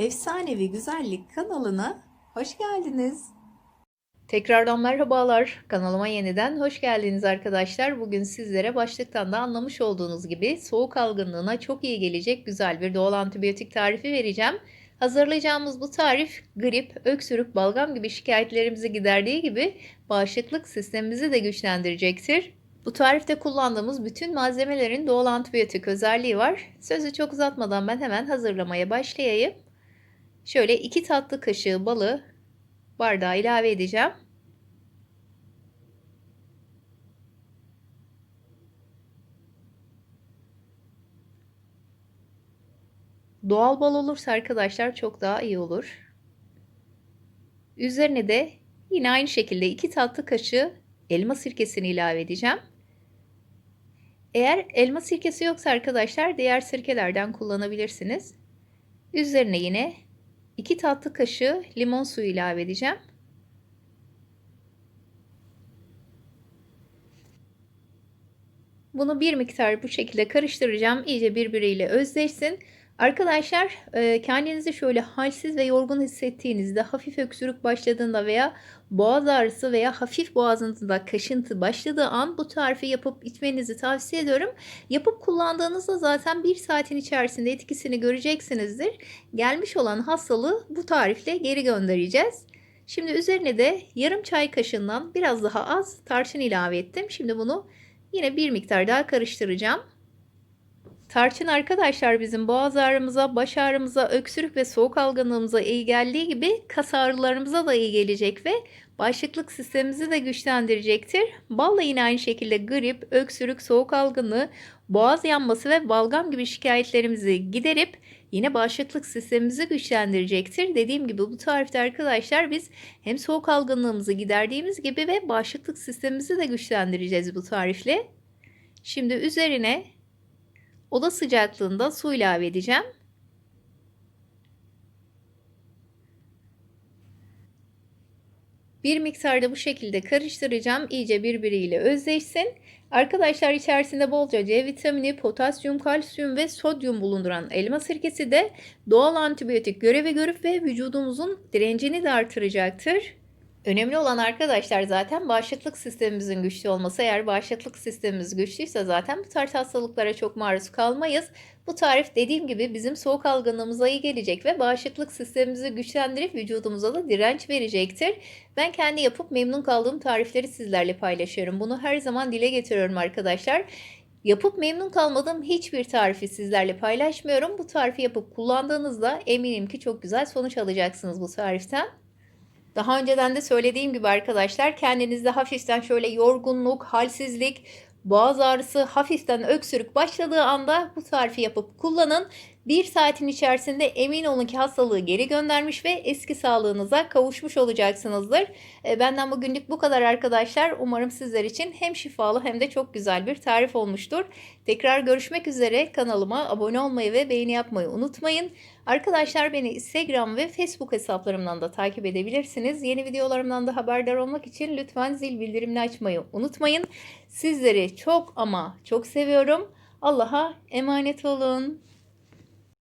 Efsanevi Güzellik kanalına hoş geldiniz. Tekrardan merhabalar. Kanalıma yeniden hoş geldiniz arkadaşlar. Bugün sizlere başlıktan da anlamış olduğunuz gibi soğuk algınlığına çok iyi gelecek güzel bir doğal antibiyotik tarifi vereceğim. Hazırlayacağımız bu tarif grip, öksürük, balgam gibi şikayetlerimizi giderdiği gibi bağışıklık sistemimizi de güçlendirecektir. Bu tarifte kullandığımız bütün malzemelerin doğal antibiyotik özelliği var. Sözü çok uzatmadan ben hemen hazırlamaya başlayayım. Şöyle 2 tatlı kaşığı balı bardağa ilave edeceğim. Doğal bal olursa arkadaşlar çok daha iyi olur. Üzerine de yine aynı şekilde 2 tatlı kaşığı elma sirkesini ilave edeceğim. Eğer elma sirkesi yoksa arkadaşlar diğer sirkelerden kullanabilirsiniz. Üzerine yine 2 tatlı kaşığı limon suyu ilave edeceğim. Bunu bir miktar bu şekilde karıştıracağım. İyice birbiriyle özleşsin. Arkadaşlar kendinizi şöyle halsiz ve yorgun hissettiğinizde, hafif öksürük başladığında veya boğaz ağrısı veya hafif boğazınızda kaşıntı başladığı an bu tarifi yapıp içmenizi tavsiye ediyorum. Yapıp kullandığınızda zaten 1 saatin içerisinde etkisini göreceksinizdir. Gelmiş olan hastalığı bu tarifle geri göndereceğiz. Şimdi üzerine de yarım çay kaşığından biraz daha az tarçın ilave ettim. Şimdi bunu yine bir miktar daha karıştıracağım. Tarçın arkadaşlar bizim boğaz ağrımıza, baş ağrımıza, öksürük ve soğuk algınlığımıza iyi geldiği gibi kas ağrılarımıza da iyi gelecek ve bağışıklık sistemimizi de güçlendirecektir. Bal da yine aynı şekilde grip, öksürük, soğuk algınlığı, boğaz yanması ve balgam gibi şikayetlerimizi giderip yine bağışıklık sistemimizi güçlendirecektir. Dediğim gibi bu tarifte arkadaşlar biz hem soğuk algınlığımızı giderdiğimiz gibi ve bağışıklık sistemimizi de güçlendireceğiz bu tarifle. Şimdi üzerine oda sıcaklığında su ilave edeceğim. Bir miktarda bu şekilde karıştıracağım. İyice birbiriyle özleşsin. Arkadaşlar içerisinde bolca C vitamini, potasyum, kalsiyum ve sodyum bulunduran elma sirkesi de doğal antibiyotik görevi görüp ve vücudumuzun direncini de artıracaktır. Önemli olan arkadaşlar zaten bağışıklık sistemimizin güçlü olması. Eğer bağışıklık sistemimiz güçlüyse zaten bu tarz hastalıklara çok maruz kalmayız. Bu tarif dediğim gibi bizim soğuk algınlığımıza iyi gelecek ve bağışıklık sistemimizi güçlendirip vücudumuza da direnç verecektir. Ben kendi yapıp memnun kaldığım tarifleri sizlerle paylaşıyorum. Bunu her zaman dile getiriyorum arkadaşlar. Yapıp memnun kalmadığım hiçbir tarifi sizlerle paylaşmıyorum. Bu tarifi yapıp kullandığınızda eminim ki çok güzel sonuç alacaksınız bu tariften. Daha önceden de söylediğim gibi arkadaşlar kendinizde hafiften şöyle yorgunluk, halsizlik, boğaz ağrısı, hafiften öksürük başladığı anda bu tarifi yapıp kullanın. 1 saatin içerisinde emin olun ki hastalığı geri göndermiş ve eski sağlığınıza kavuşmuş olacaksınızdır. Benden bugünlük bu kadar arkadaşlar. Umarım sizler için hem şifalı hem de çok güzel bir tarif olmuştur. Tekrar görüşmek üzere. Kanalıma abone olmayı ve beğeni yapmayı unutmayın. Arkadaşlar beni Instagram ve Facebook hesaplarımdan da takip edebilirsiniz. Yeni videolarımdan da haberdar olmak için lütfen zil bildirimini açmayı unutmayın. Sizleri çok ama çok seviyorum. Allah'a emanet olun.